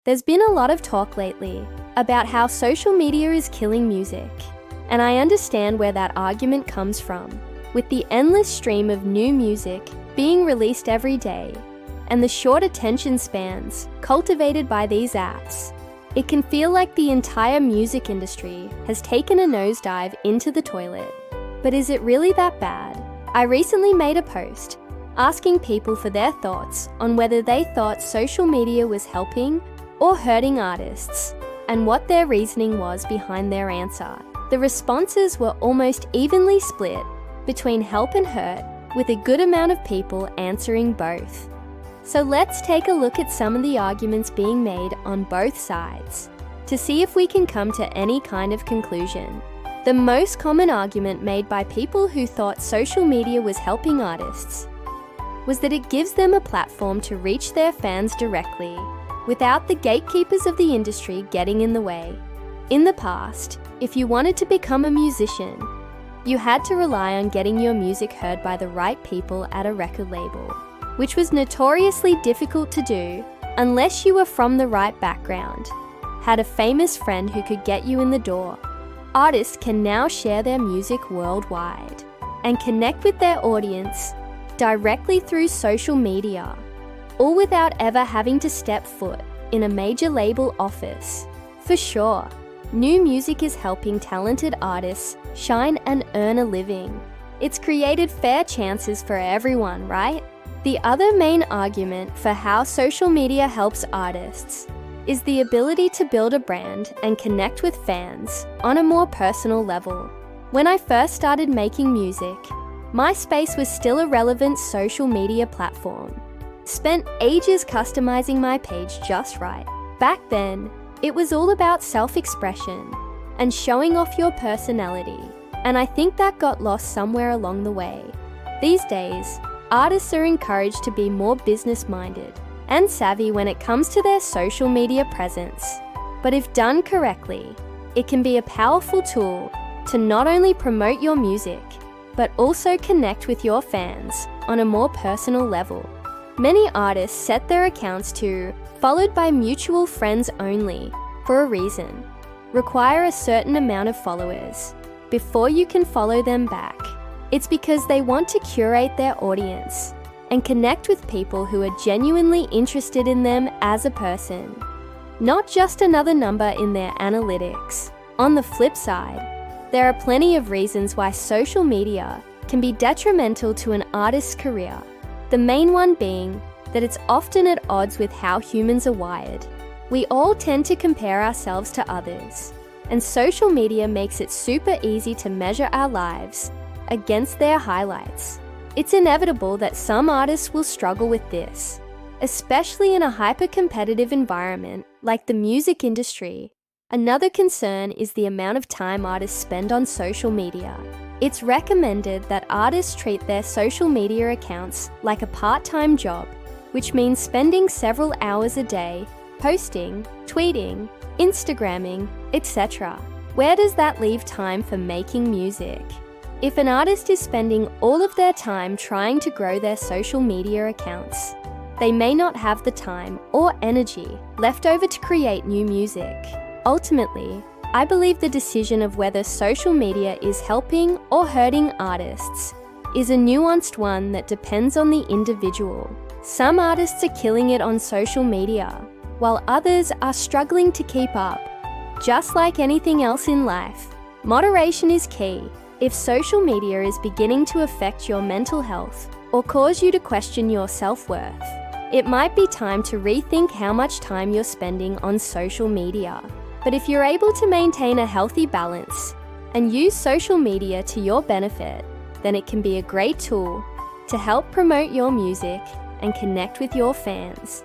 There's been a lot of talk lately about how social media is killing music, and I understand where that argument comes from. With the endless stream of new music being released every day, and the short attention spans cultivated by these apps, it can feel like the entire music industry has taken a nosedive into the toilet. But is it really that bad? I recently made a post asking people for their thoughts on whether they thought social media was helping or hurting artists, and what their reasoning was behind their answer. The responses were almost evenly split between help and hurt, with a good amount of people answering both. So let's take a look at some of the arguments being made on both sides to see if we can come to any kind of conclusion. The most common argument made by people who thought social media was helping artists was that it gives them a platform to reach their fans directly without the gatekeepers of the industry getting in the way. In the past, if you wanted to become a musician, you had to rely on getting your music heard by the right people at a record label, which was notoriously difficult to do unless you were from the right background, had a famous friend who could get you in the door. Artists can now share their music worldwide and connect with their audience directly through social media, all without ever having to step foot in a major label office. For sure, new music is helping talented artists shine and earn a living. It's created fair chances for everyone, right? The other main argument for how social media helps artists is the ability to build a brand and connect with fans on a more personal level. When I first started making music, MySpace was still a relevant social media platform. Spent ages customizing my page just right. Back then, it was all about self-expression and showing off your personality, and I think that got lost somewhere along the way. These days, artists are encouraged to be more business-minded and savvy when it comes to their social media presence. But if done correctly, it can be a powerful tool to not only promote your music, but also connect with your fans on a more personal level. Many artists set their accounts to "followed by mutual friends only" for a reason. Require a certain amount of followers before you can follow them back. It's because they want to curate their audience and connect with people who are genuinely interested in them as a person, not just another number in their analytics. On the flip side, there are plenty of reasons why social media can be detrimental to an artist's career. The main one being that it's often at odds with how humans are wired. We all tend to compare ourselves to others, and social media makes it super easy to measure our lives against their highlights. It's inevitable that some artists will struggle with this, especially in a hyper-competitive environment like the music industry. Another concern is the amount of time artists spend on social media. It's recommended that artists treat their social media accounts like a part-time job, which means spending several hours a day posting, tweeting, Instagramming, etc. Where does that leave time for making music? If an artist is spending all of their time trying to grow their social media accounts, they may not have the time or energy left over to create new music. Ultimately, I believe the decision of whether social media is helping or hurting artists is a nuanced one that depends on the individual. Some artists are killing it on social media, while others are struggling to keep up. Just like anything else in life, moderation is key. If social media is beginning to affect your mental health or cause you to question your self-worth, it might be time to rethink how much time you're spending on social media. But if you're able to maintain a healthy balance and use social media to your benefit, then it can be a great tool to help promote your music and connect with your fans.